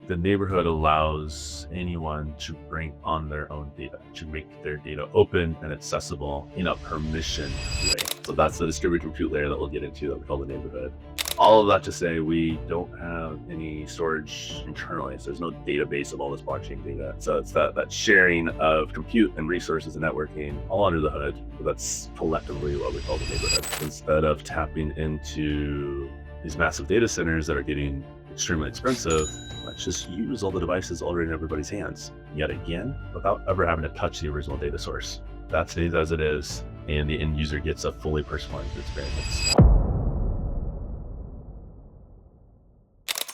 The neighborhood allows anyone to bring on their own data, to make their data open and accessible in a permission way. So that's the distributed compute layer that we'll get into that we call the neighborhood. All of that to say, we don't have any storage internally. So there's no database of all this blockchain data. So it's that sharing of compute and resources and networking all under the hood. So that's collectively what we call the neighborhood. Instead of tapping into these massive data centers that are getting extremely expensive, let's just use all the devices already in everybody's hands, yet again, without ever having to touch the original data source. That stays as it is, and the end user gets a fully personalized experience.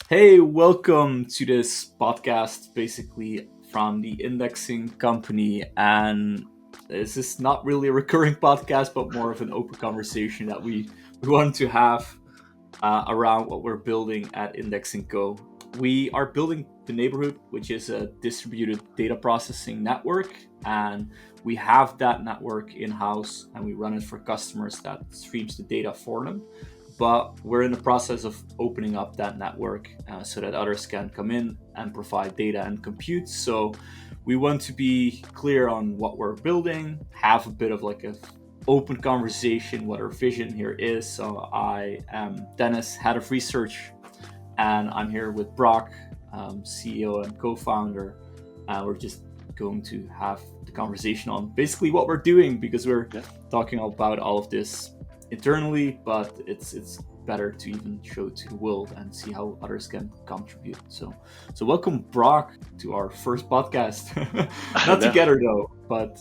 Hey, welcome to this podcast, basically from the indexing company. And this is not really a recurring podcast, but more of an open conversation that we want to have around what we're building at Indexing Co. We are building the neighborhood, which is a distributed data processing network. And we have that network in-house and we run it for customers that streams the data for them. But we're in the process of opening up that network so that others can come in and provide data and compute. So we want to be clear on what we're building, have a bit of like a open conversation, what our vision here is. So I am Dennis, head of research, and I'm here with Brock, CEO and co-founder. We're just going to have the conversation on basically what we're doing, because we're talking about all of this internally, but it's better to even show to the world and see how others can contribute. So welcome, Brock, to our first podcast. Not together though, but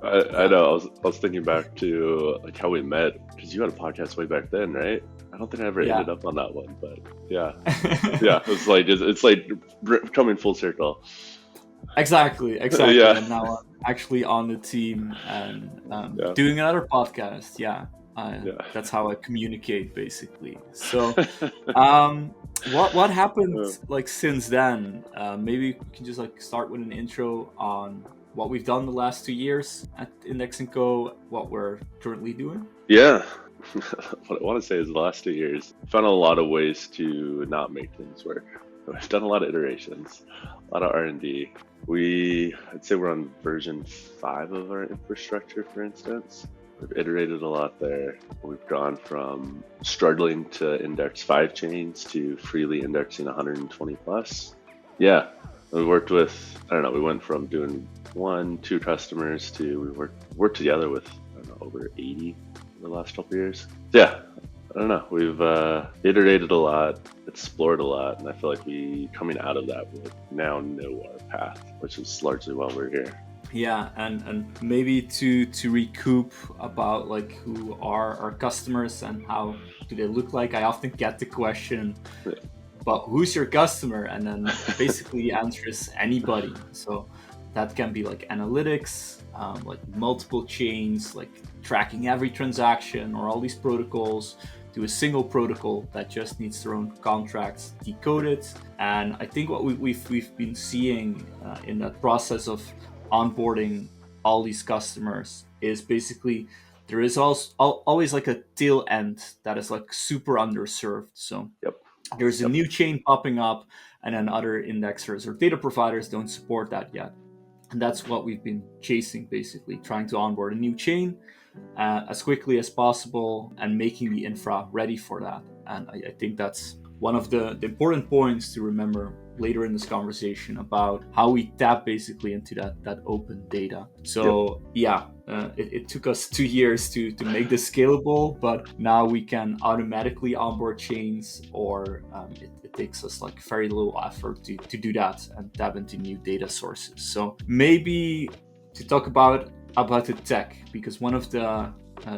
I know. I was thinking back to like how we met, because you had a podcast way back then, right? I don't think I ever ended up on that one, but yeah. It's like coming full circle. Exactly. Yeah. And now I'm actually on the team and doing another podcast. That's how I communicate, basically. So what happened like since then? Maybe we can just like start with an intro on what we've done the last 2 years at Indexing Co, what we're currently doing. Yeah. What I want to say is the last 2 years, I found a lot of ways to not make things work. We've done a lot of iterations, a lot of R&D. I'd say we're on version 5 of our infrastructure, for instance. We've iterated a lot there. We've gone from struggling to index 5 chains to freely indexing 120 plus. Yeah, we worked with, we went from doing 1-2 customers to we worked together with, over 80 in the last couple of years. Yeah, we've iterated a lot, explored a lot, and I feel like coming out of that, we now know our path, which is largely why we're here. Yeah, and maybe to recoup about like who are our customers and how do they look like. I often get the question, but who's your customer? And then basically the answer is anybody. So that can be like analytics, like multiple chains, like tracking every transaction or all these protocols to a single protocol that just needs their own contracts decoded. And I think what we've been seeing in that process of onboarding all these customers is basically there is always like a tail end that is like super underserved. So there's a new chain popping up and then other indexers or data providers don't support that yet. And that's what we've been chasing, basically trying to onboard a new chain as quickly as possible and making the infra ready for that. And I think that's one of the important points to remember later in this conversation about how we tap basically into that open data. So it took us 2 years to make this scalable, but now we can automatically onboard chains, or it takes us like very little effort to do that and tap into new data sources. So maybe to talk about the tech, because one of the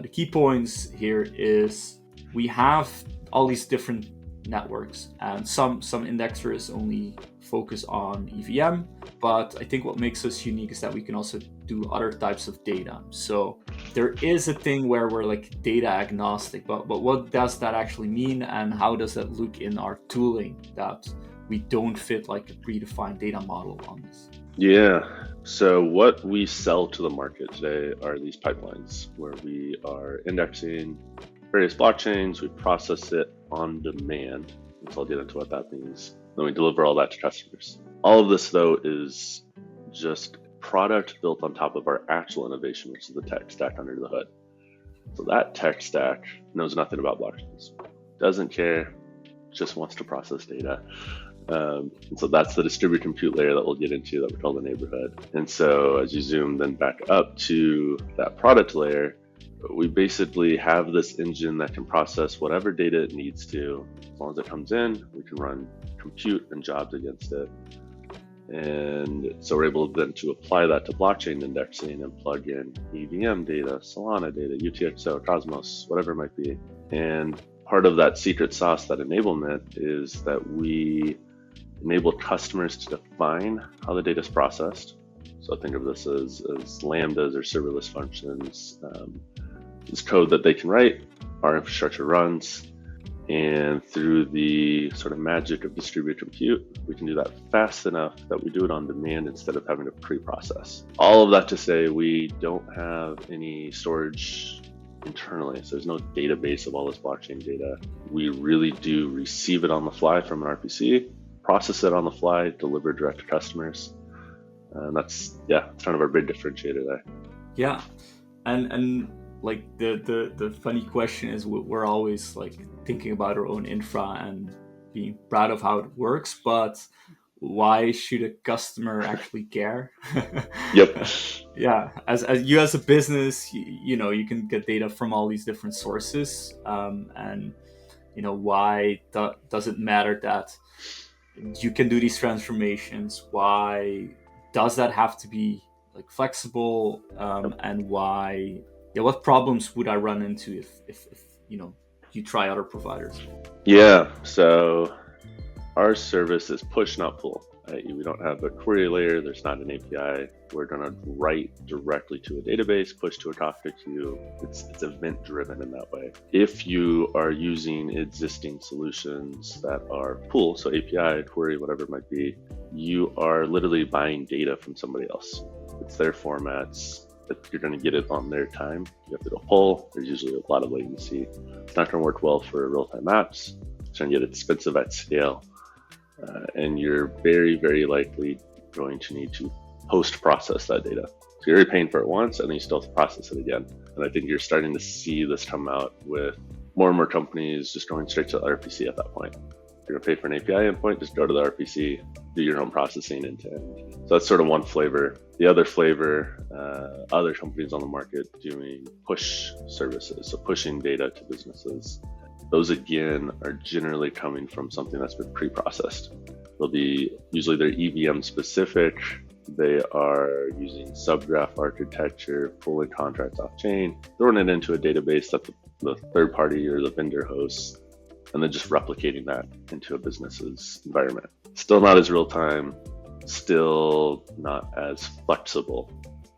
key points here is we have all these different networks, and some indexers only focus on EVM, but I think what makes us unique is that we can also do other types of data. So there is a thing where we're like data agnostic, but what does that actually mean, and how does that look in our tooling that we don't fit like a predefined data model on this? Yeah, so what we sell to the market today are these pipelines where we are indexing various blockchains, we process it on demand, so I'll get into what that means. Then we deliver all that to customers. All of this, though, is just product built on top of our actual innovation, which is the tech stack under the hood. So that tech stack knows nothing about blockchains, doesn't care, just wants to process data. And so that's the distributed compute layer that we'll get into that we call the neighborhood. And so as you zoom then back up to that product layer, we basically have this engine that can process whatever data it needs to. As long as it comes in, we can run compute and jobs against it. And so we're able then to apply that to blockchain indexing and plug in EVM data, Solana data, UTXO, Cosmos, whatever it might be. And part of that secret sauce, that enablement, is that we enable customers to define how the data is processed. So think of this as lambdas or serverless functions. It's code that they can write, our infrastructure runs, and through the sort of magic of distributed compute, we can do that fast enough that we do it on demand instead of having to pre-process. All of that to say, we don't have any storage internally, so there's no database of all this blockchain data. We really do receive it on the fly from an RPC, process it on the fly, deliver direct to customers. And that's kind of our big differentiator there. Yeah, and like the funny question is, we're always like thinking about our own infra and being proud of how it works, but why should a customer actually care? Yep. Yeah, as you as a business, you know, you can get data from all these different sources, and you know, why does it matter that you can do these transformations? Why does that have to be like flexible? And why? Yeah, what problems would I run into if you know, you try other providers? Yeah, so our service is push, not pull. We don't have a query layer. There's not an API. We're going to write directly to a database, push to a Kafka queue. It's event driven in that way. If you are using existing solutions that are pull, so API, query, whatever it might be, you are literally buying data from somebody else. It's their formats. You're going to get it on their time. You have to go pull. There's usually a lot of latency. It's not going to work well for real-time apps. It's going to get expensive at scale. And you're very, very likely going to need to post-process that data. So you're already paying for it once, and then you still have to process it again. And I think you're starting to see this come out with more and more companies just going straight to the RPC at that point. You're going to pay for an API endpoint, just go to the RPC, do your own processing end to end. So that's sort of one flavor. The other flavor, other companies on the market doing push services, so pushing data to businesses. Those, again, are generally coming from something that's been pre-processed. They'll be usually they're EVM specific. They are using subgraph architecture, pulling contracts off chain, throwing it into a database that the third party or the vendor hosts, and then just replicating that into a business's environment. Still not as real time, still not as flexible.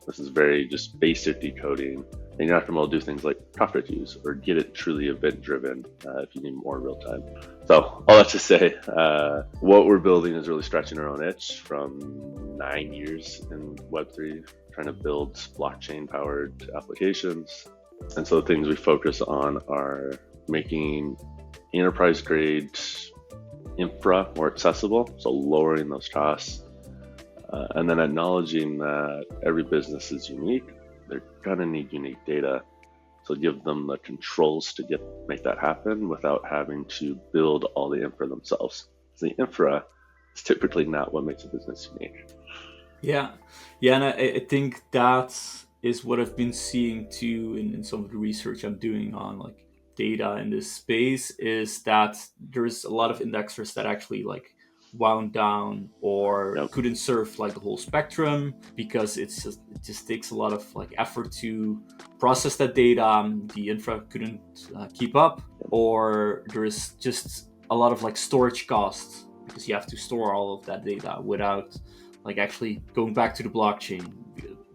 This is very just basic decoding. And you're not going to be able to do things like Kafka queues or get it truly event driven if you need more real time. So all that to say, what we're building is really scratching our own itch from 9 years in Web3, trying to build blockchain powered applications. And so the things we focus on are making enterprise grade infra more accessible, so lowering those costs, and then acknowledging that every business is unique. They're gonna need unique data, so give them the controls to make that happen without having to build all the infra themselves. So the infra is typically not what makes a business unique. Yeah, and I think that is what I've been seeing too in some of the research I'm doing on like data in this space, is that there's a lot of indexers that actually like wound down or couldn't serve like the whole spectrum because it just takes a lot of like effort to process that data. The infra couldn't keep up, or there's just a lot of like storage costs because you have to store all of that data without like actually going back to the blockchain,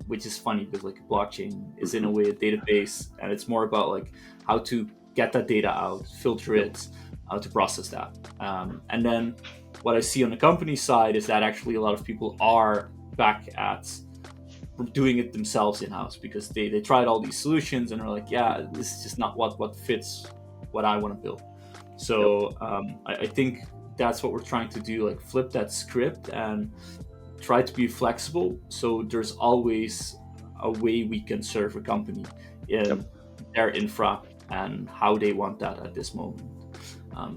which is funny because like a blockchain is in a way a database, and it's more about like how to get that data out, filter it, how to process that. And then what I see on the company side is that actually a lot of people are back at doing it themselves in-house because they tried all these solutions and are like, yeah, this is just not what fits what I want to build. So I think that's what we're trying to do, like flip that script and try to be flexible, so there's always a way we can serve a company in their infra and how they want that at this moment.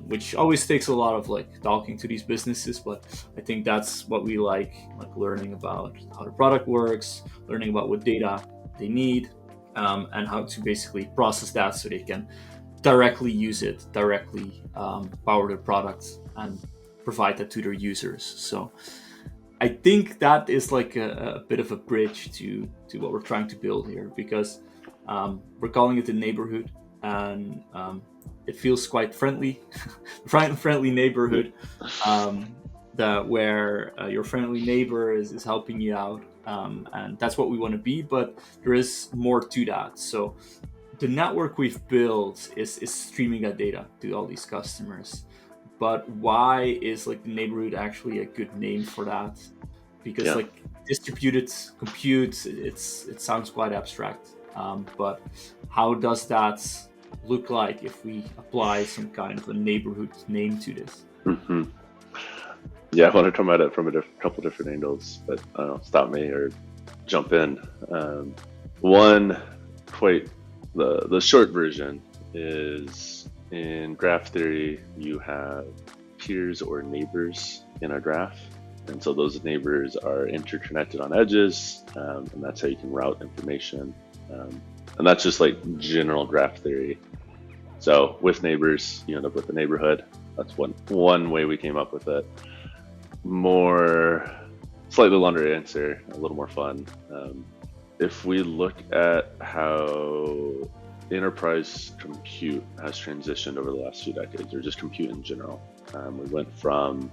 Which always takes a lot of like talking to these businesses, but I think that's what we like learning about how the product works, learning about what data they need, and how to basically process that so they can directly use it, directly power their products and provide that to their users. So I think that is like a bit of a bridge to what we're trying to build here, because we're calling it the neighborhood, and it feels quite friendly, friendly neighborhood, where your friendly neighbor is helping you out, and that's what we want to be. But there is more to that. So the network we've built is streaming that data to all these customers. But why is like the neighborhood actually a good name for that? Because like distributed compute, it sounds quite abstract. But how does that look like if we apply some kind of a neighborhood name to this? Mm-hmm. Yeah, I want to come at it from a couple different angles, but stop me or jump in. One, the short version is, in graph theory, you have peers or neighbors in a graph. And so those neighbors are interconnected on edges, and that's how you can route information. And that's just like general graph theory. So with neighbors, you end up with a neighborhood. That's one way we came up with it. Slightly longer answer, a little more fun. If we look at how enterprise compute has transitioned over the last few decades, or just compute in general, we went from,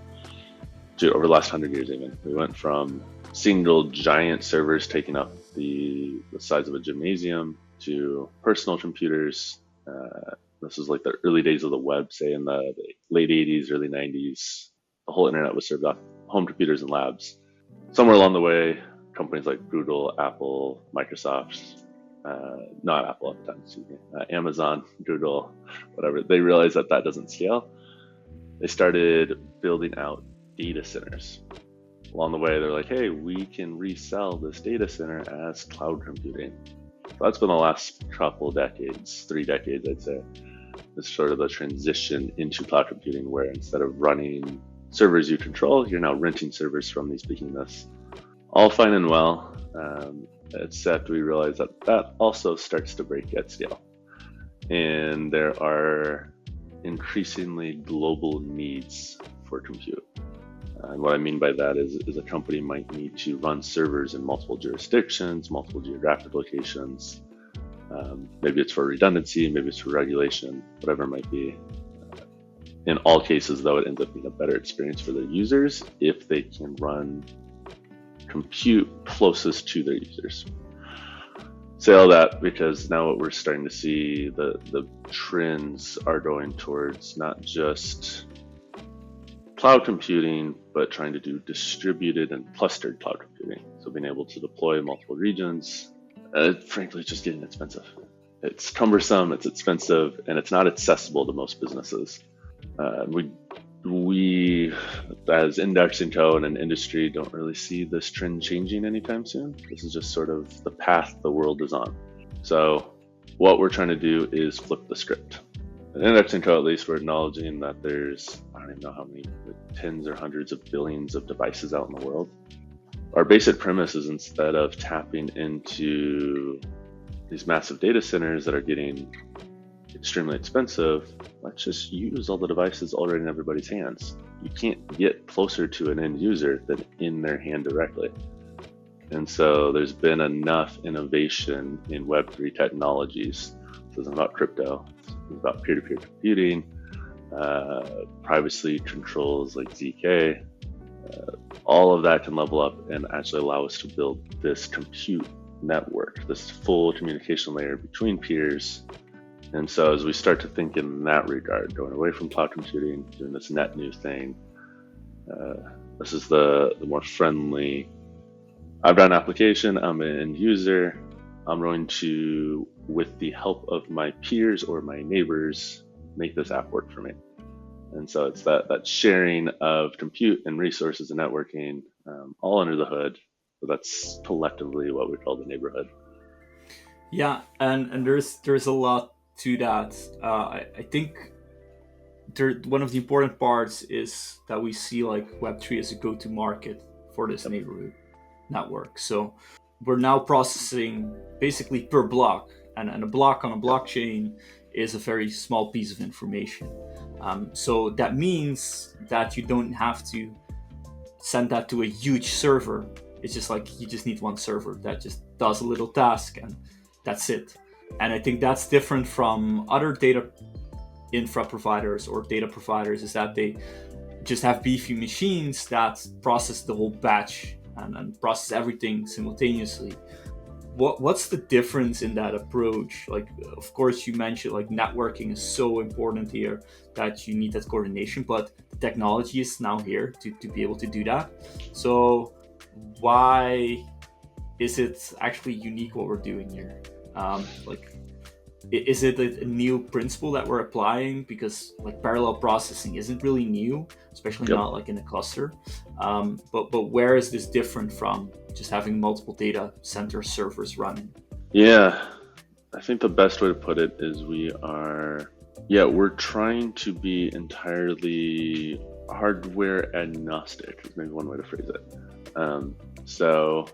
over the last 100 years even, we went from single giant servers taking up the size of a gymnasium to personal computers. This is like the early days of the web, say in the late 80s, early 90s. The whole internet was served off home computers and labs. Somewhere along the way, companies like Google, Apple, Microsoft, not Apple at the time, excuse me, Amazon, Google, whatever, they realized that doesn't scale. They started building out data centers. Along the way, they're like, hey, we can resell this data center as cloud computing. So that's been the last couple decades, 3 decades, I'd say. It's sort of the transition into cloud computing, where instead of running servers you control, you're now renting servers from these behemoths. All fine and well, except we realize that also starts to break at scale. And there are increasingly global needs for compute. And what I mean by that is a company might need to run servers in multiple jurisdictions, multiple geographic locations. Maybe it's for redundancy, maybe it's for regulation, whatever it might be. In all cases, though, it ends up being a better experience for their users if they can run compute closest to their users. Say all that because now what we're starting to see, the trends are going towards not just cloud computing, but trying to do distributed and clustered cloud computing. So being able to deploy in multiple regions, frankly, it's just getting expensive. It's cumbersome, it's expensive, and it's not accessible to most businesses. We, as Indexing Co. and an industry, don't really see this trend changing anytime soon. This is just sort of the path the world is on. So what we're trying to do is flip the script. At Indexing Co., at least, we're acknowledging that there's, I don't even know how many, tens or hundreds of billions of devices out in the world. Our basic premise is, instead of tapping into these massive data centers that are getting extremely expensive, let's just use all the devices already in everybody's hands. You can't get closer to an end user than in their hand directly. And so there's been enough innovation in Web3 technologies. This isn't about crypto, it's about peer-to-peer computing, privacy controls like ZK. All of that can level up and actually allow us to build this compute network, this full communication layer between peers. And so as we start to think in that regard, going away from cloud computing, doing this net new thing, this is the more friendly. I've got an application, I'm an end user, I'm going to, with the help of my peers or my neighbors, make this app work for me. And so it's that sharing of compute and resources and networking, all under the hood. So that's collectively what we call the neighborhood. Yeah, and there's a lot to that. I think one of the important parts is that we see like Web3 as a go-to market for this neighborhood network. So we're now processing basically per block, and a block on a blockchain is a very small piece of information. So that means that you don't have to send that to a huge server. It's just like you just need one server that just does a little task and that's it. And I think that's different from other data infra providers or data providers, is that they just have beefy machines that process the whole batch and process everything simultaneously. What's the difference in that approach? Like, of course, you mentioned like networking is so important here that you need that coordination, but the technology is now here to be able to do that. So why is it actually unique what we're doing here? Is it a new principle that we're applying? Because like parallel processing isn't really new, especially not like in a cluster. But where is this different from just having multiple data center servers running? Yeah, I think the best way to put it is we're trying to be entirely hardware agnostic, is maybe one way to phrase it. So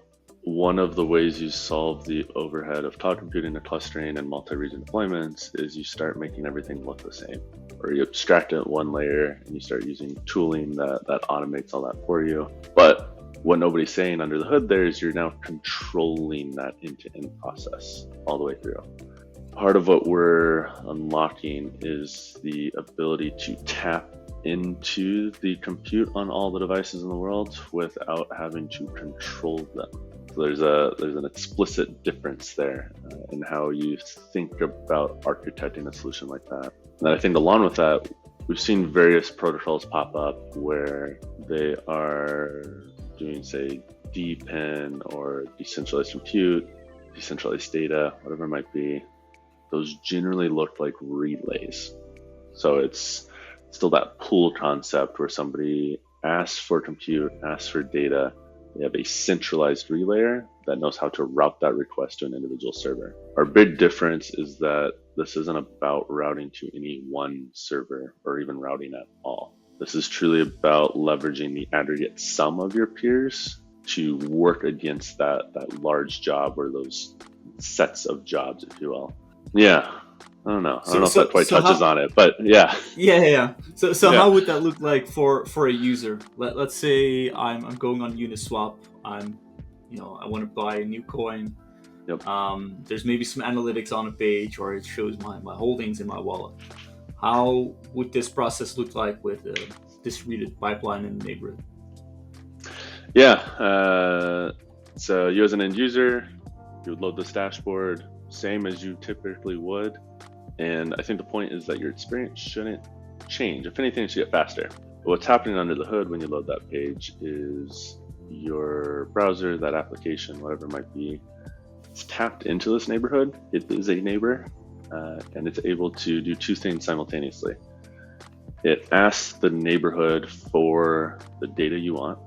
one of the ways you solve the overhead of cloud computing and clustering and multi-region deployments is you start making everything look the same, or you abstract it one layer and you start using tooling that automates all that for you. But what nobody's saying under the hood there is you're now controlling that end-to-end process all the way through. Part of what we're unlocking is the ability to tap into the compute on all the devices in the world without having to control them. So there's an explicit difference there in how you think about architecting a solution like that. And I think along with that, we've seen various protocols pop up where they are doing, say, DPIN or decentralized compute, decentralized data, whatever it might be. Those generally look like relays. So it's still that pool concept where somebody asks for compute, asks for data. They have a centralized relayer that knows how to route that request to an individual server. Our big difference is that this isn't about routing to any one server or even routing at all. This is truly about leveraging the aggregate sum of your peers to work against that large job or those sets of jobs, if you will. Yeah. I don't know if that quite touches on it, but yeah. Yeah. So how would that look like for a user? Let's say I'm going on Uniswap. I want to buy a new coin. Yep. There's maybe some analytics on a page, or it shows my holdings in my wallet. How would this process look like with a distributed pipeline in the neighborhood? Yeah. So you as an end user, you would load this dashboard, same as you typically would. And I think the point is that your experience shouldn't change. If anything, it should get faster. But what's happening under the hood when you load that page is your browser, that application, whatever it might be, it's tapped into this neighborhood. It is a neighbor, and it's able to do two things simultaneously. It asks the neighborhood for the data you want,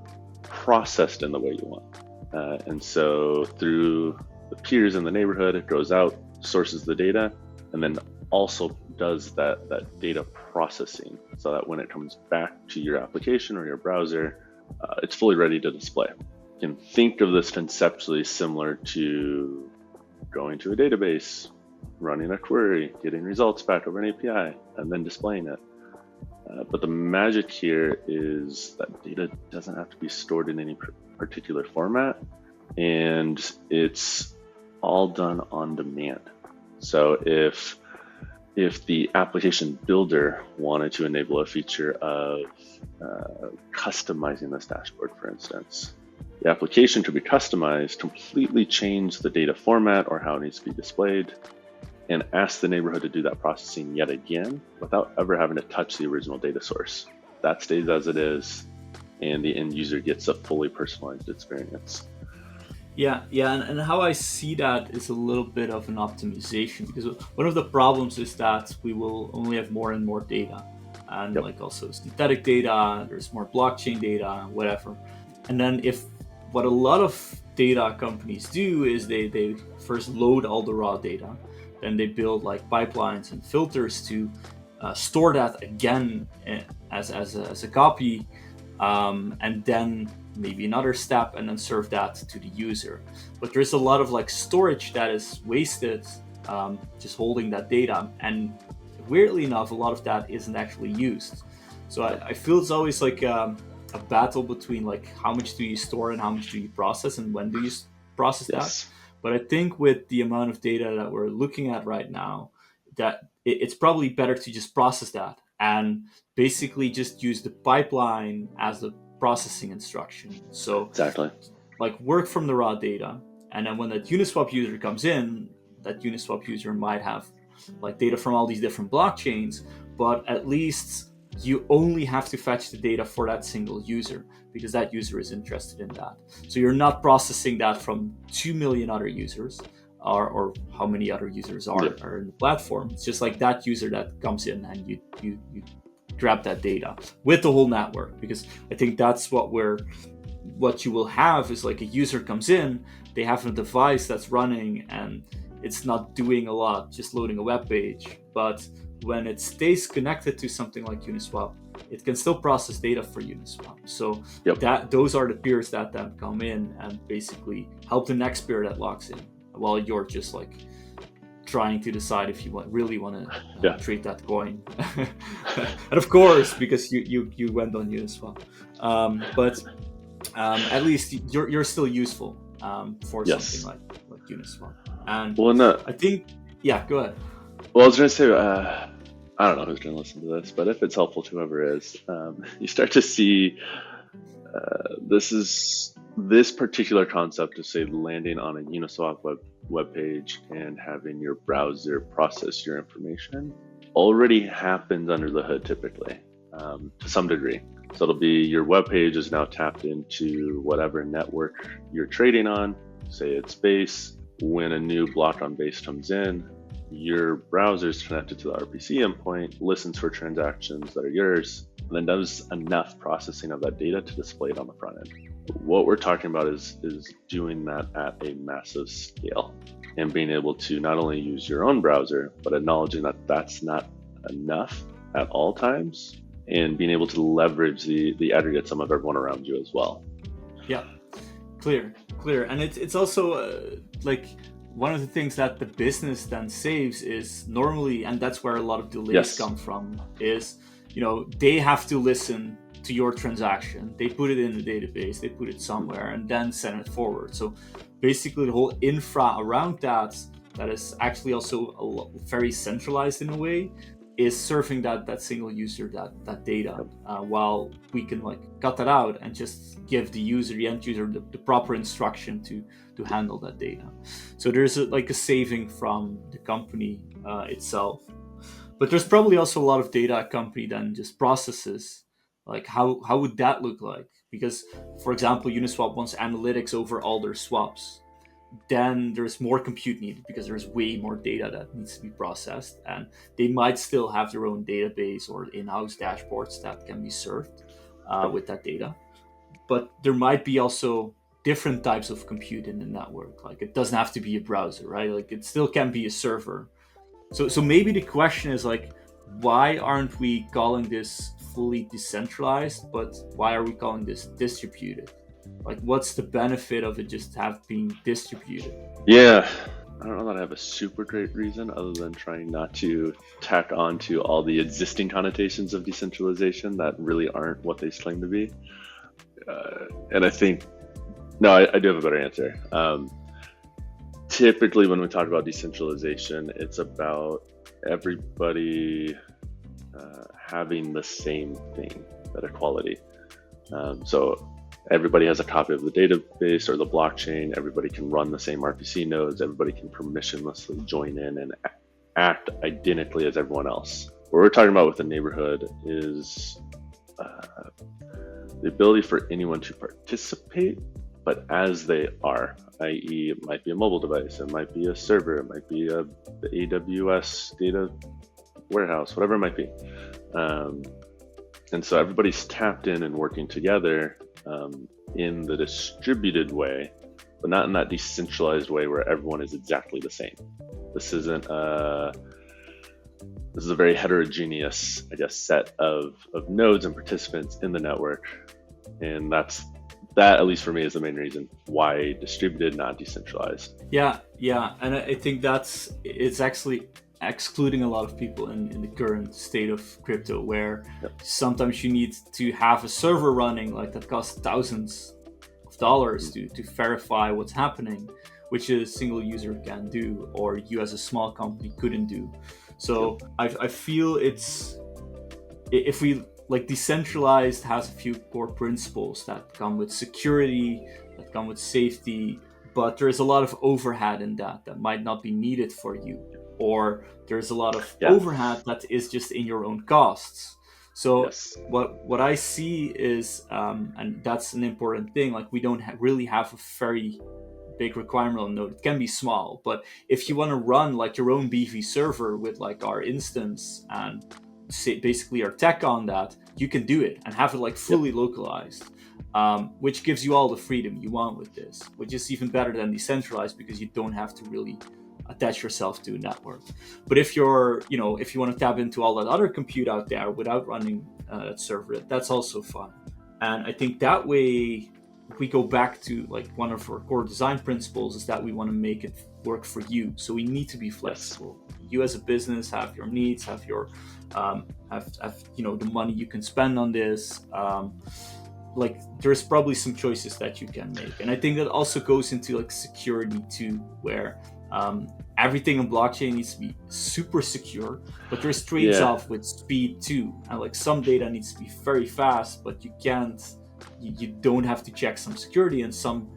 processed in the way you want. And so through the peers in the neighborhood, it goes out, sources the data, and then also does that data processing so that when it comes back to your application or your browser, it's fully ready to display. You can think of this conceptually similar to going to a database, running a query, getting results back over an API, and then displaying it. But the magic here is that data doesn't have to be stored in any particular format, and it's all done on demand. So if the application builder wanted to enable a feature of customizing this dashboard, for instance, the application could be customized, completely change the data format or how it needs to be displayed, and ask the neighborhood to do that processing yet again without ever having to touch the original data source. That stays as it is, and the end user gets a fully personalized experience. Yeah, and how I see that is a little bit of an optimization, because one of the problems is that we will only have more and more data. and Yep. like also synthetic data, there's more blockchain data, whatever. And then if what a lot of data companies do is they first load all the raw data, then they build like pipelines and filters to store that again as a copy, and then maybe another step, and then serve that to the user. But there's a lot of like storage that is wasted, just holding that data, and weirdly enough, a lot of that isn't actually used. So I feel it's always like a battle between like how much do you store and how much do you process, and when do you process that. Yes. But I think with the amount of data that we're looking at right now, that it's probably better to just process that and basically just use the pipeline as the processing instruction. So Exactly. like work from the raw data, and then when that Uniswap user comes in, that Uniswap user might have like data from all these different blockchains, but at least you only have to fetch the data for that single user because that user is interested in that. So you're not processing that from 2 million other users, or how many other users are in the platform. It's just like that user that comes in, and you grab that data with the whole network, because I think that's what you will have is like a user comes in, they have a device that's running and it's not doing a lot, just loading a web page. But when it stays connected to something like Uniswap, it can still process data for Uniswap. So that those are the peers that then come in and basically help the next peer that logs in, while you're just like trying to decide if you really want to trade that coin. And of course, because you went on Uniswap, but at least you're still useful for something like Uniswap. And I think, go ahead. Well, I was going to say, I don't know who's going to listen to this, but if it's helpful to whoever is, you start to see this particular concept of, say, landing on a Uniswap web page and having your browser process your information already happens under the hood typically, to some degree. So it'll be your web page is now tapped into whatever network you're trading on, say it's Base. When a new block on Base comes in, your browser is connected to the RPC endpoint, listens for transactions that are yours, and then does enough processing of that data to display it on the front end. What we're talking about is doing that at a massive scale and being able to not only use your own browser, but acknowledging that that's not enough at all times, and being able to leverage the aggregate sum of everyone around you as well. Yeah, clear. And it's also like one of the things that the business then saves is normally, and that's where a lot of delays come from, is, they have to listen to your transaction. They put it in the database, they put it somewhere, and then send it forward. So basically the whole infra around that is actually also very centralized in a way, is serving that single user that data, while we can like cut that out and just give the end user the proper instruction to handle that data. So there's a saving from the company itself. But there's probably also a lot of data a company then just processes. Like how would that look like? Because, for example, Uniswap wants analytics over all their swaps. Then there's more compute needed because there's way more data that needs to be processed, and they might still have their own database or in-house dashboards that can be served with that data. But there might be also different types of compute in the network. Like it doesn't have to be a browser, right? Like it still can be a server. So maybe the question is like, why aren't we calling this fully decentralized, but why are we calling this distributed? Like, what's the benefit of it just being distributed? Yeah, I don't know that I have a super great reason other than trying not to tack on to all the existing connotations of decentralization that really aren't what they claim to be. And I think, I do have a better answer. Typically, when we talk about decentralization, it's about everybody having the same thing, that equality. So everybody has a copy of the database or the blockchain. Everybody can run the same RPC nodes. Everybody can permissionlessly join in and act identically as everyone else. What we're talking about with the neighborhood is the ability for anyone to participate, but as they are, i.e. it might be a mobile device, it might be a server, it might be the AWS data warehouse, whatever it might be. And so everybody's tapped in and working together in the distributed way, but not in that decentralized way where everyone is exactly the same. This is a very heterogeneous, I guess, set of nodes and participants in the network. And that, at least for me, is the main reason why distributed, not decentralized. Yeah. And I think it's actually excluding a lot of people in the current state of crypto, where sometimes you need to have a server running like that costs thousands of dollars to verify what's happening, which a single user can do, or you as a small company couldn't do. So I feel if we like, decentralized has a few core principles that come with security, that come with safety, but there's a lot of overhead in that might not be needed for you, or there's a lot of overhead that is just in your own costs. So what I see is, and that's an important thing, like we don't really have a very big requirement on node. It can be small, but if you want to run like your own BV server with like our instance and say basically our tech on that, you can do it and have it like fully localized, which gives you all the freedom you want with this, which is even better than decentralized because you don't have to really attach yourself to a network. But if you're, if you want to tap into all that other compute out there without running that server, that's also fun. And I think that way, if we go back to like one of our core design principles, is that we want to make it work for you. So we need to be flexible. You as a business have your needs, have your the money you can spend on this. Like there's probably some choices that you can make, and I think that also goes into like security too, where everything in blockchain needs to be super secure, but there's trades off with speed too, and like some data needs to be very fast, but you don't have to check some security, and some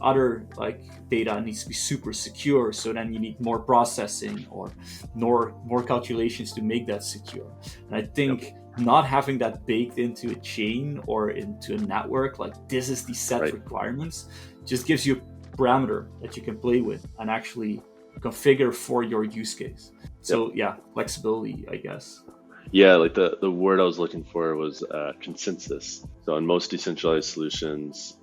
other like data needs to be super secure, so then you need more processing or more calculations to make that secure. And I think not having that baked into a chain or into a network, like this is the set requirements, just gives you a parameter that you can play with and actually configure for your use case. So flexibility, I guess. Yeah, like the word I was looking for was consensus. So in most decentralized solutions,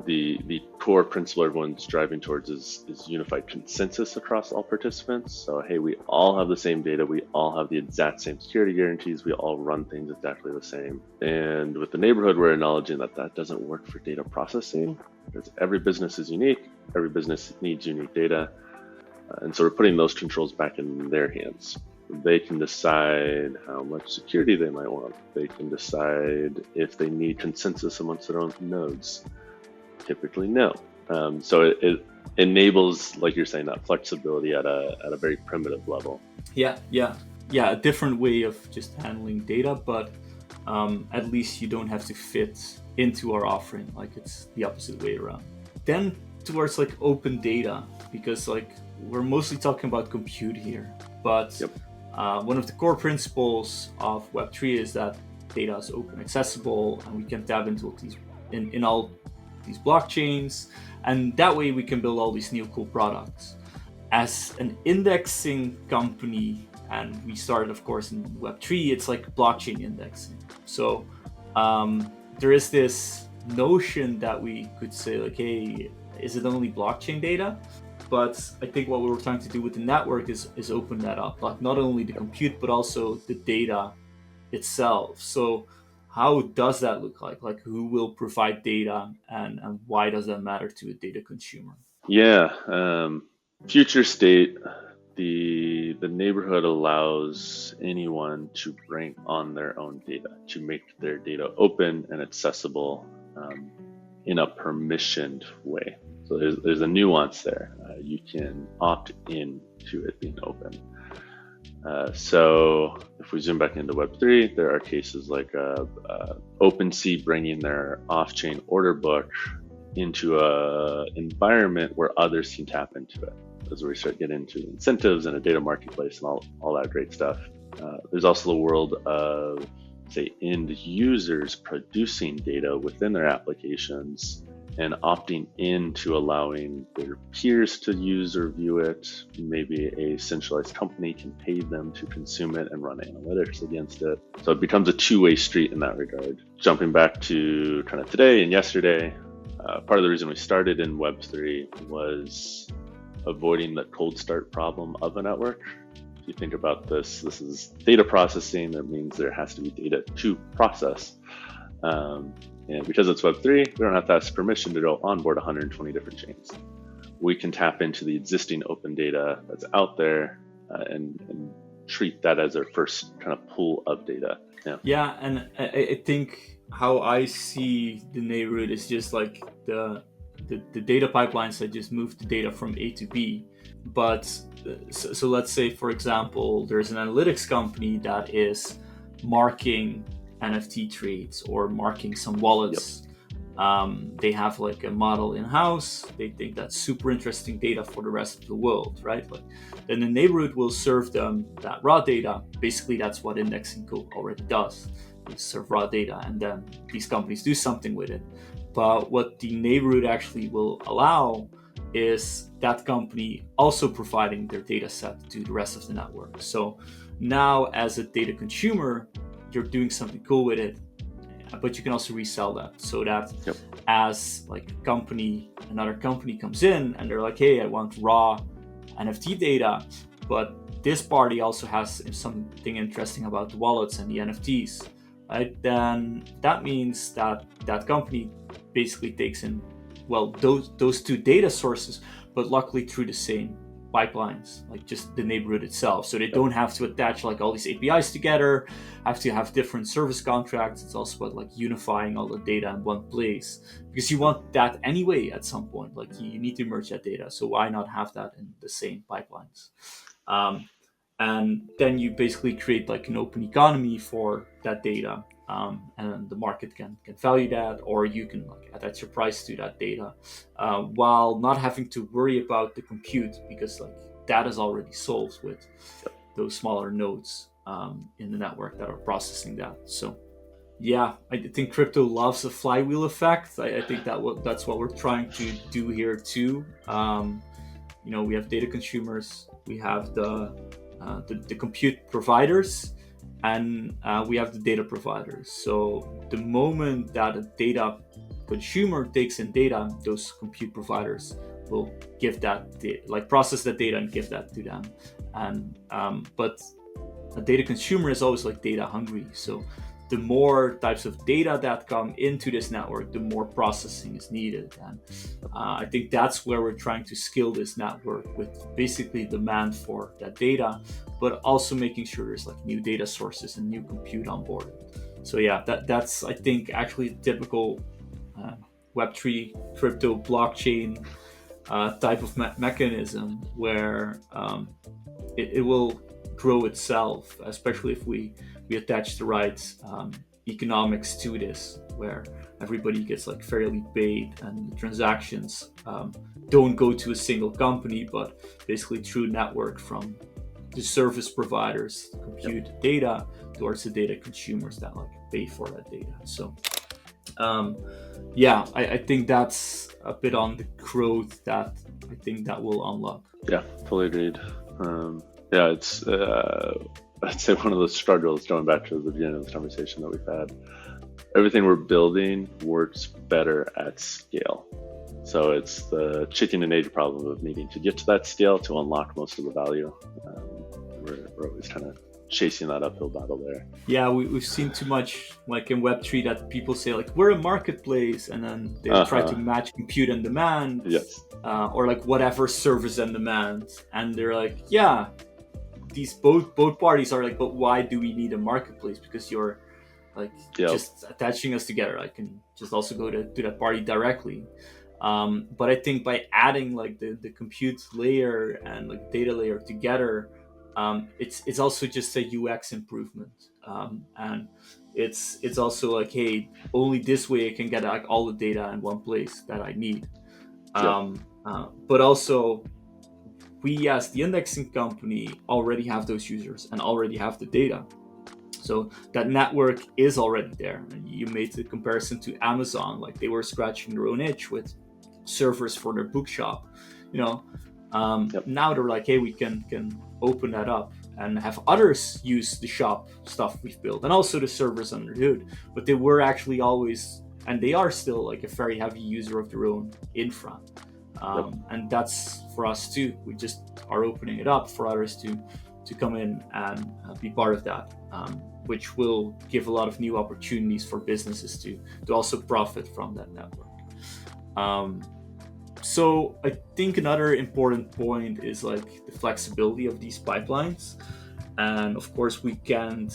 the core principle everyone's driving towards is unified consensus across all participants. So hey, we all have the same data, we all have the exact same security guarantees, we all run things exactly the same. And with the neighborhood, we're acknowledging that doesn't work for data processing, because every business is unique, every business needs unique data, and so we're putting those controls back in their hands. They can decide how much security they might want. They can decide if they need consensus amongst their own nodes. Typically, no. So it enables, like you're saying, that flexibility at a very primitive level. Yeah. A different way of just handling data, but at least you don't have to fit into our offering. Like it's the opposite way around. Then towards like open data, because like we're mostly talking about compute here, but one of the core principles of Web3 is that data is open, accessible, and we can tap into these in all these blockchains, and that way we can build all these new cool products. As an indexing company, and we started of course in Web3, it's like blockchain indexing. So there is this notion that we could say like, hey, is it only blockchain data? But I think what we were trying to do with the network is open that up, like not only the compute but also the data itself. So how does that look like? Like who will provide data, and why does that matter to a data consumer? Future state, the neighborhood allows anyone to bring on their own data, to make their data open and accessible in a permissioned way. So there's a nuance there. You can opt in to it being open. So if we zoom back into Web3, there are cases like OpenSea bringing their off-chain order book into a environment where others can tap into it. As we start getting into incentives and a data marketplace and all that great stuff. There's also the world of, say, end users producing data within their applications and opting into allowing their peers to use or view it. Maybe a centralized company can pay them to consume it and run analytics against it. So it becomes a two-way street in that regard. Jumping back to kind of today and yesterday, part of the reason we started in Web3 was avoiding the cold start problem of a network. If you think about this is data processing. That means there has to be data to process. And because it's Web3, we don't have to ask permission to go onboard 120 different chains. We can tap into the existing open data that's out there and treat that as our first kind of pool of data. Yeah, and I think how I see the neighborhood is just like the data pipelines that just move the data from A to B. But so let's say, for example, there's an analytics company that is marking NFT trades or marking some wallets. They have like a model in-house. They think that's super interesting data for the rest of the world, right? Like, then the neighborhood will serve them that raw data. Basically, that's what indexing code already does. You serve raw data, and then these companies do something with it. But what the neighborhood actually will allow is that company also providing their data set to the rest of the network. So now, as a data consumer, you're doing something cool with it, but you can also resell that, so that as like another company comes in and they're like, hey, I want raw NFT data, but this party also has something interesting about the wallets and the NFTs, right? Then that means that that company basically takes in, well, those two data sources, but luckily through the same pipelines, like just the neighborhood itself. So they don't have to attach like all these APIs together, have to have different service contracts. It's also about like unifying all the data in one place, because you want that anyway at some point. Like you need to merge that data. So why not have that in the same pipelines? And then you basically create like an open economy for that data. And the market can value that, or you can like attach your price to that data while not having to worry about the compute, because like that is already solved with those smaller nodes in the network that are processing that. So yeah, I think crypto loves a flywheel effect. I think that's what we're trying to do here too. We have data consumers, we have the compute providers, and we have the data providers. So the moment that a data consumer takes in data, those compute providers will give that process that data and give that to them. And but a data consumer is always like data hungry. So the more types of data that come into this network, the more processing is needed. And I think that's where we're trying to scale this network, with basically demand for that data, but also making sure there's like new data sources and new compute on board. So yeah, that's I think actually a typical Web3 crypto blockchain type of mechanism, where it will grow itself, especially if we attach the right economics to this, where everybody gets like fairly paid, and the transactions don't go to a single company, but basically through network from the service providers compute data towards the data consumers that like pay for that data. So I think that's a bit on the growth that I think that will unlock. Yeah, fully agreed. It's I'd say one of those struggles, going back to the beginning of this conversation that we've had. Everything we're building works better at scale. So it's the chicken and egg problem of needing to get to that scale to unlock most of the value. We're always kind of chasing that uphill battle there. Yeah, we've seen too much like in Web3 that people say like, we're a marketplace, and then they try to match compute and demand. Yes. Or like whatever service and demand. And they're like, yeah, these both parties are like, but why do we need a marketplace? Because you're like just attaching us together. I can just also go to that party directly. But I think by adding like the compute layer and like data layer together, it's also just a UX improvement. And it's also like, hey, only this way I can get like all the data in one place that I need. But also, we as the indexing company already have those users and already have the data. So that network is already there. And you made the comparison to Amazon, like they were scratching their own itch with servers for their bookshop. Now they're like, hey, we can open that up and have others use the shop stuff we've built, and also the servers under the hood. But they were actually always, and they are still, like a very heavy user of their own infra. And that's for us too. We just are opening it up for others to come in and be part of that, which will give a lot of new opportunities for businesses to also profit from that network. So I think another important point is like the flexibility of these pipelines. And of course we can't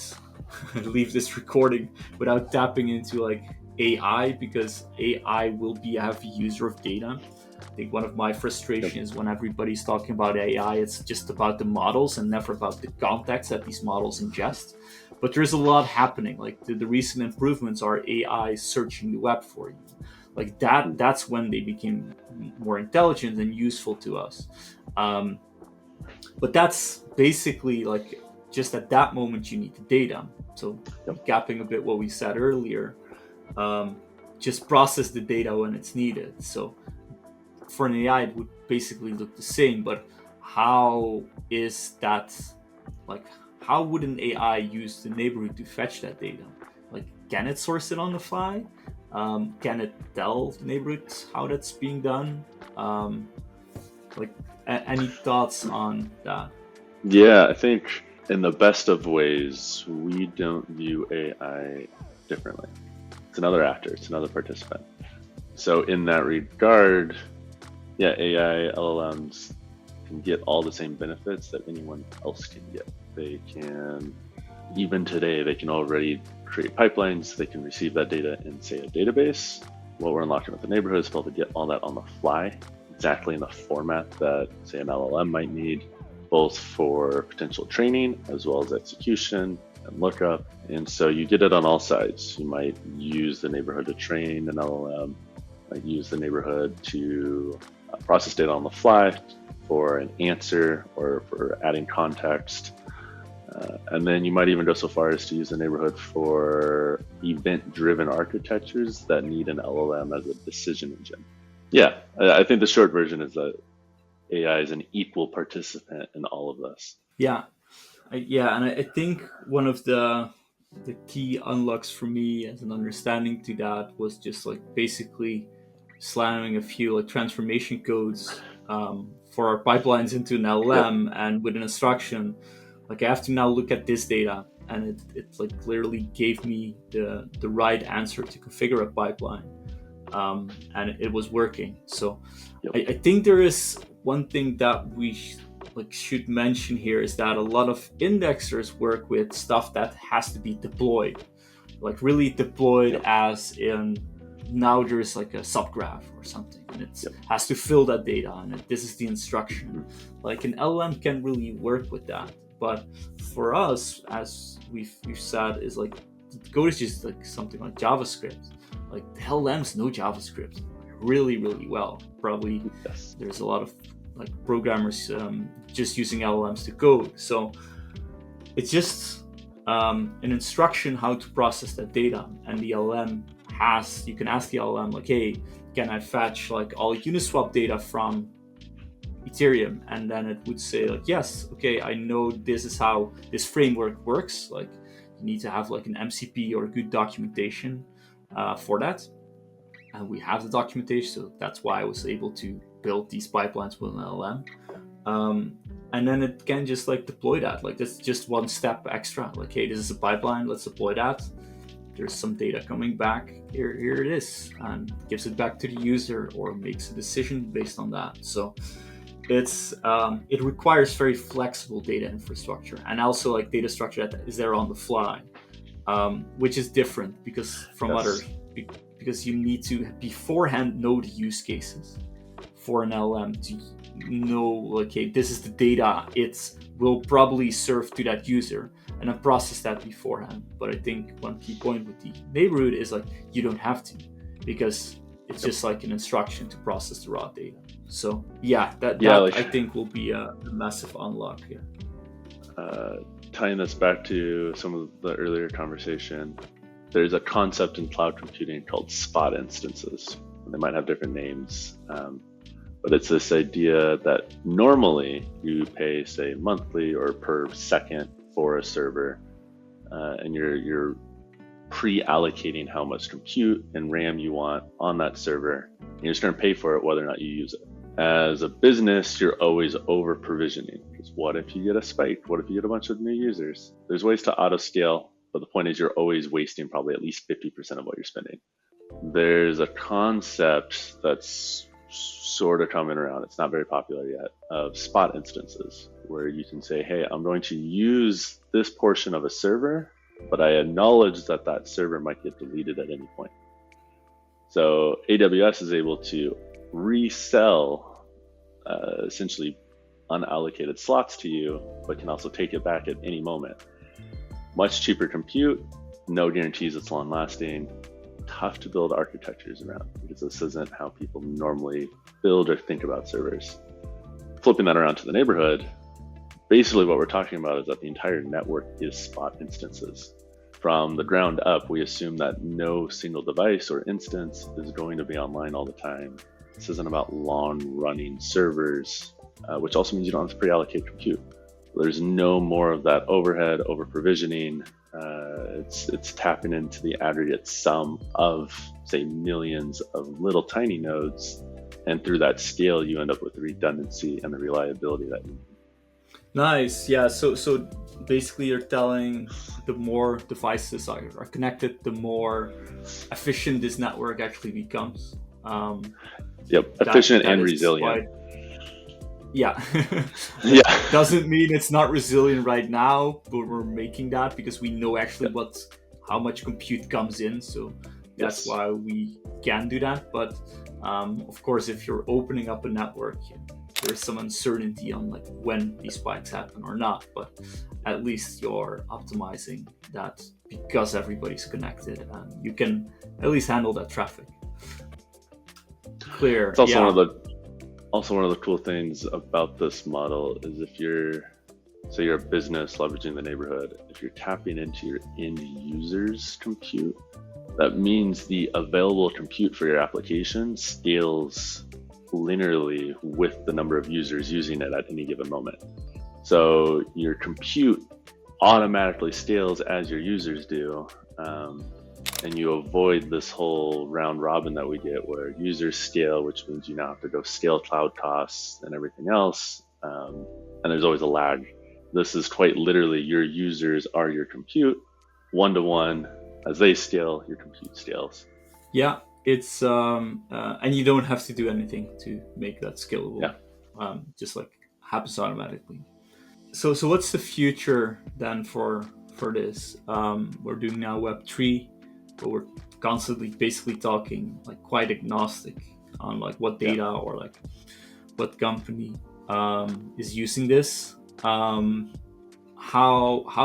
leave this recording without tapping into like AI, because AI will be a heavy user of data. I think one of my frustrations when everybody's talking about AI, it's just about the models and never about the context that these models ingest. But there's a lot happening. Like the recent improvements are AI searching the web for you. Like that's when they became more intelligent and useful to us. But that's basically like just at that moment you need the data. So gapping a bit what we said earlier, just process the data when it's needed. So for an AI, it would basically look the same, but how is that, like, how would an AI use the neighborhood to fetch that data? Like, can it source it on the fly? Can it tell the neighborhood how that's being done? Any thoughts on that? Yeah, I think in the best of ways, we don't view AI differently. It's another actor, it's another participant. So in that regard, yeah, AI LLMs can get all the same benefits that anyone else can get. They can, even today, they can already create pipelines. They can receive that data in, say, a database. What we're unlocking with the neighborhood is able to get all that on the fly, exactly in the format that, say, an LLM might need, both for potential training as well as execution and lookup. And so you get it on all sides. You might use the neighborhood to train an LLM, might use the neighborhood to process data on the fly for an answer or for adding context. And then you might even go so far as to use the neighborhood for event-driven architectures that need an LLM as a decision engine. Yeah, I think the short version is that AI is an equal participant in all of this. Yeah, and I think one of the key unlocks for me as an understanding to that was just like basically slamming a few like transformation codes for our pipelines into an LLM, and with an instruction, like I have to now look at this data, and it like clearly gave me the right answer to configure a pipeline, and it was working. So I think there is one thing that we should mention here is that a lot of indexers work with stuff that has to be deployed, like really deployed, as in now there's like a subgraph or something, and it has to fill that data, and this is the instruction. Like an LLM can really work with that, but for us, as we've said, is like the code is just like something like JavaScript. Like the LLMs know JavaScript really, really well. Probably there's a lot of like programmers just using LLMs to code. So it's just an instruction how to process that data, and the LLM you can ask the LLM like, hey, can I fetch like all Uniswap data from Ethereum? And then it would say like, yes, okay, I know this is how this framework works. Like you need to have like an MCP or good documentation for that. And we have the documentation, so that's why I was able to build these pipelines with an LLM. And then it can just like deploy that. Like that's just one step extra. Like, hey, this is a pipeline, let's deploy that. There's some data coming back. Here it is, and gives it back to the user or makes a decision based on that. So it requires very flexible data infrastructure, and also like data structure that is there on the fly, which is different because from others, because you need to beforehand know the use cases for an LLM to know, okay, this is the data it will probably serve to that user, and then process that beforehand. But I think one key point with the neighborhood is like you don't have to, because it's just like an instruction to process the raw data. So that I think will be a massive unlock here. tying this back to some of the earlier conversation, there's a concept in cloud computing called spot instances. They might have different names, but it's this idea that normally you pay, say, monthly or per second for a server, and you're pre-allocating how much compute and RAM you want on that server. And you're just going to pay for it whether or not you use it. As a business, you're always over provisioning, because what if you get a spike? What if you get a bunch of new users? There's ways to auto scale, but the point is you're always wasting probably at least 50% of what you're spending. There's a concept that's sort of coming around, it's not very popular yet, of spot instances, where you can say, hey, I'm going to use this portion of a server, but I acknowledge that that server might get deleted at any point. So AWS is able to resell essentially unallocated slots to you, but can also take it back at any moment. Much cheaper compute, no guarantees it's long lasting, tough to build architectures around, because this isn't how people normally build or think about servers. Flipping that around to the neighborhood, basically what we're talking about is that the entire network is spot instances. From the ground up, we assume that no single device or instance is going to be online all the time. This isn't about long-running servers, which also means you don't have to pre-allocate compute. There's no more of that overhead, over-provisioning. It's tapping into the aggregate sum of, say, millions of little tiny nodes, and through that scale, you end up with the redundancy and the reliability that you need. Nice. Yeah. So basically, you're telling the more devices are connected, the more efficient this network actually becomes. Yep, efficient and resilient. Yeah. Yeah. Doesn't mean it's not resilient right now, but we're making that because we know actually how much compute comes in. So that's why we can do that. But of course, if you're opening up a network, there's some uncertainty on like when these spikes happen or not. But at least you're optimizing that because everybody's connected, and you can at least handle that traffic. Clear. It's also one of the cool things about this model is if you're a business leveraging the neighborhood, if you're tapping into your end users' compute, that means the available compute for your application scales linearly with the number of users using it at any given moment. So your compute automatically scales as your users do. And you avoid this whole round robin that we get where users scale, which means you now have to go scale cloud costs and everything else. And there's always a lag. This is quite literally your users are your compute, one-to-one. As they scale, your compute scales. Yeah, it's and you don't have to do anything to make that scalable. Yeah. Just like happens automatically. So what's the future then for this? We're doing now Web3. But we're constantly basically talking like quite agnostic on like what data or like what company is using this. How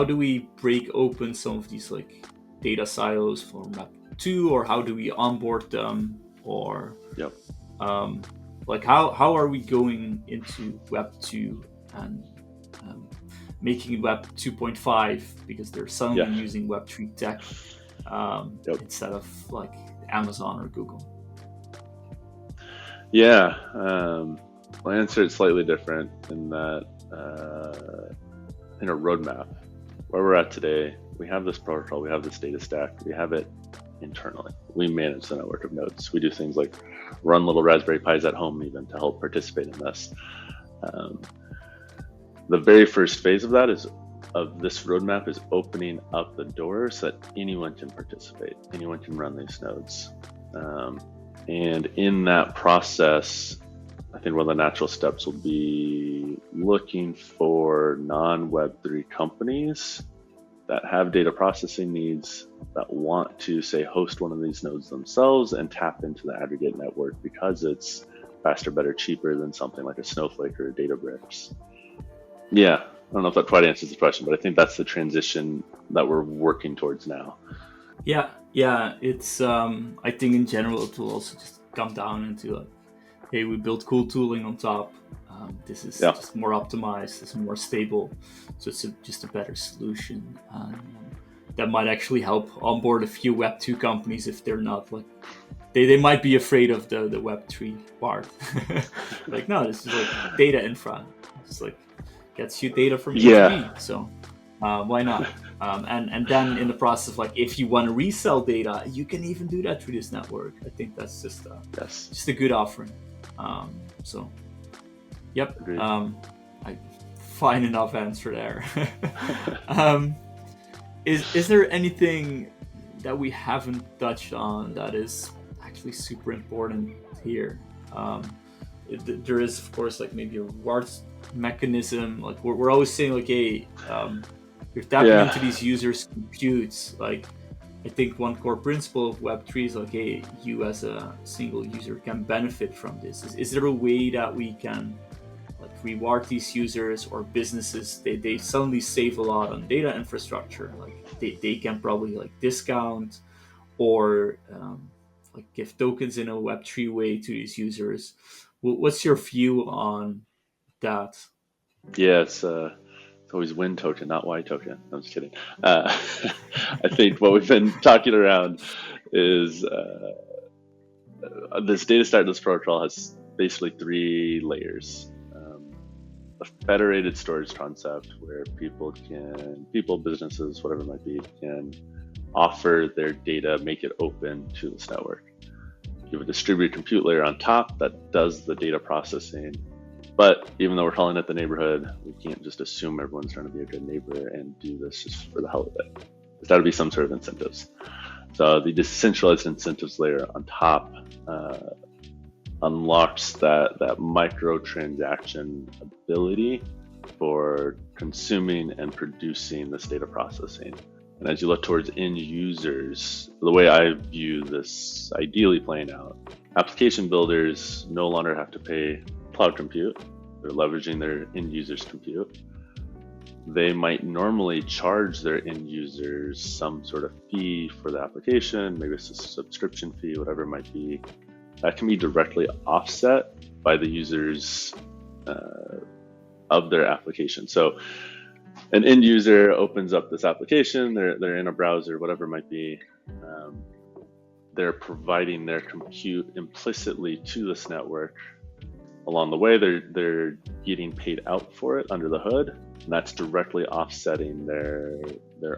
do we break open some of these like data silos from Web 2, or how do we onboard them, or like how are we going into Web 2 and making Web 2.5 because they're suddenly using Web 3 tech instead of like Amazon or Google? Yeah, I'll answer it slightly different in that in a roadmap. Where we're at today, we have this protocol, we have this data stack, we have it internally. We manage the network of nodes. We do things like run little Raspberry Pis at home even to help participate in this. The very first phase of this roadmap is opening up the door so that anyone can participate, anyone can run these nodes. And in that process, I think one of the natural steps will be looking for non-Web3 companies that have data processing needs that want to, say, host one of these nodes themselves and tap into the aggregate network because it's faster, better, cheaper than something like a Snowflake or a Databricks. Yeah, I don't know if that quite answers the question, but I think that's the transition that we're working towards now. Yeah, it's I think in general it will also just come down into like hey, we built cool tooling on top. This is just more optimized, it's more stable, so it's just a better solution. That might actually help onboard a few Web2 companies if they're not like, they might be afraid of the Web3 part. Like, no, this is like data infra. It's like, gets you data from A to B, so why not? And then in the process, like, if you want to resell data, you can even do that through this network. I think that's just a good offering. So, yep. I fine enough answer there. Is there anything that we haven't touched on that is actually super important here? There is, of course, like maybe a rewards mechanism. Like we're always saying, like, hey, you're tapping into these users' computes. Like, I think one core principle of Web3 is like, hey, you as a single user can benefit from this. Is there a way that we can like reward these users or businesses? They suddenly save a lot on data infrastructure. Like they can probably like discount or like give tokens in a Web3 way to these users. What's your view on that? Yeah, it's always win token, not Y token. I'm just kidding. I think what we've been talking around is this data stateless protocol has basically 3 layers. A federated storage concept where people, businesses, whatever it might be, can offer their data, make it open to this network. You have a distributed compute layer on top that does the data processing. But even though we're calling it the neighborhood, we can't just assume everyone's trying to be a good neighbor and do this just for the hell of it. There's got to be some sort of incentives. So the decentralized incentives layer on top unlocks that micro transaction ability for consuming and producing this data processing. And as you look towards end users, the way I view this ideally playing out, application builders no longer have to pay cloud compute. They're leveraging their end users' compute. They might normally charge their end users some sort of fee for the application, maybe it's a subscription fee, whatever it might be. That can be directly offset by the users of their application. So an end user opens up this application, they're in a browser, whatever it might be. They're providing their compute implicitly to this network. Along the way, they're getting paid out for it under the hood, and that's directly offsetting their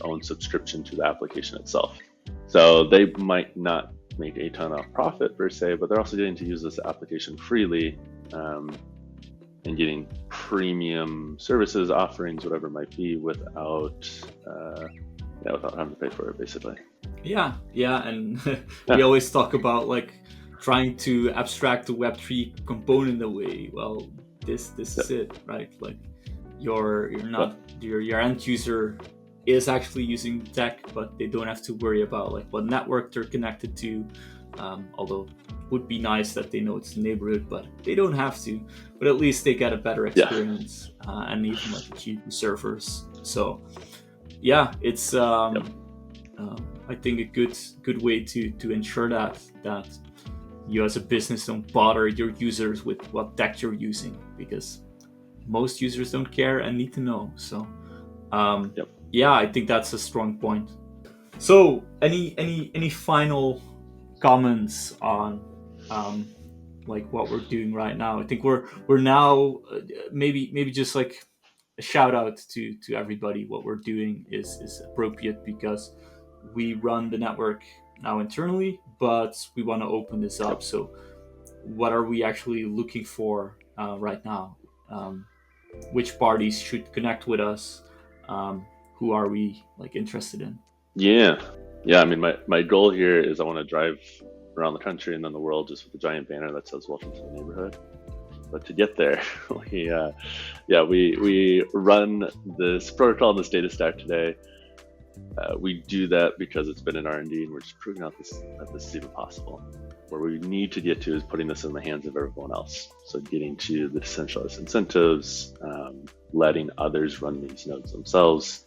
own subscription to the application itself. So they might not make a ton of profit per se, but they're also getting to use this application freely and getting premium services, offerings, whatever it might be, without having to pay for it, basically. Yeah, and we always talk about like trying to abstract the Web3 component away. Well, this is it, right? Like your end user is actually using tech, but they don't have to worry about like what network they're connected to. Although it would be nice that they know it's the neighborhood, but they don't have to. But at least they get a better experience and even like cheaper servers. So yeah, it's I think a good way to ensure that you as a business don't bother your users with what tech you're using, because most users don't care and need to know. So yeah, I think that's a strong point. So any final comments on like what we're doing right now? I think we're now maybe just like a shout out to everybody. What we're doing is appropriate because we run the network now internally, but we want to open this up. So what are we actually looking for right now? Which parties should connect with us? Who are we like interested in? Yeah. I mean, my goal here is I want to drive around the country and then the world just with a giant banner that says "Welcome to the neighborhood." But to get there, we run this protocol and this data stack today. We do that because it's been in R&D and we're just proving out that this is even possible. Where we need to get to is putting this in the hands of everyone else. So getting to the decentralized incentives, letting others run these nodes themselves.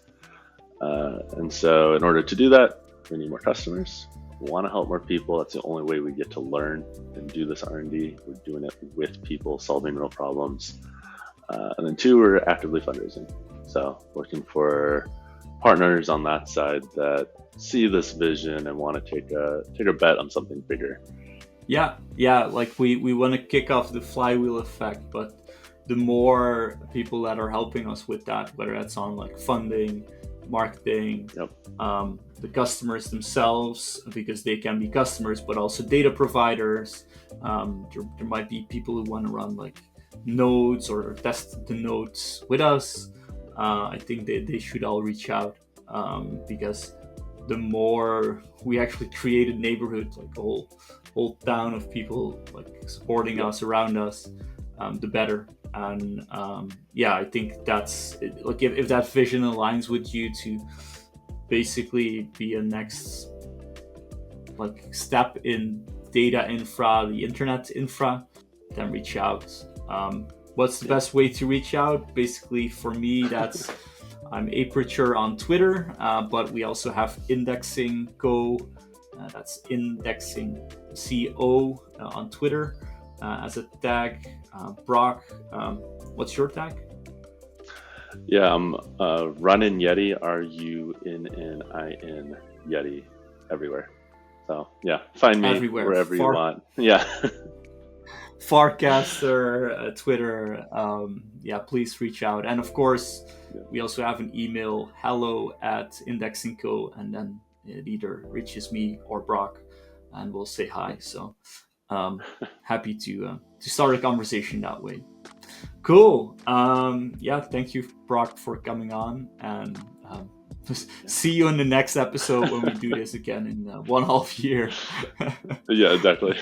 And so in order to do that, we need more customers. We want to help more people. That's the only way we get to learn and do this R&D. We're doing it with people, solving real problems. And then 2, we're actively fundraising. So looking for partners on that side that see this vision and want to take a bet on something bigger. Yeah, like we want to kick off the flywheel effect, but the more people that are helping us with that, whether that's on like funding, marketing, the customers themselves, because they can be customers, but also data providers. There might be people who want to run like nodes or test the nodes with us. I think they should all reach out, because the more we actually create a neighborhood, like a whole town of people like supporting us, around us, the better. And I think that's like if that vision aligns with you to basically be a next like step in data infra, the internet infra, then reach out. What's the best way to reach out? Basically, for me, that's I'm Aperture on Twitter, but we also have Indexing Co. That's Indexing CO on Twitter as a tag. Brock, what's your tag? Yeah, I'm Runnin Yeti, RUNNIN Yeti, everywhere. So yeah, find me everywhere, wherever you want. Yeah. Farcaster, Twitter, please reach out. And of course, we also have an email, hello@indexingco, and then it either reaches me or Brock, and we'll say hi. So happy to start a conversation that way. Cool. Thank you, Brock, for coming on, and see you in the next episode when we do this again in 1.5 years. Yeah, exactly.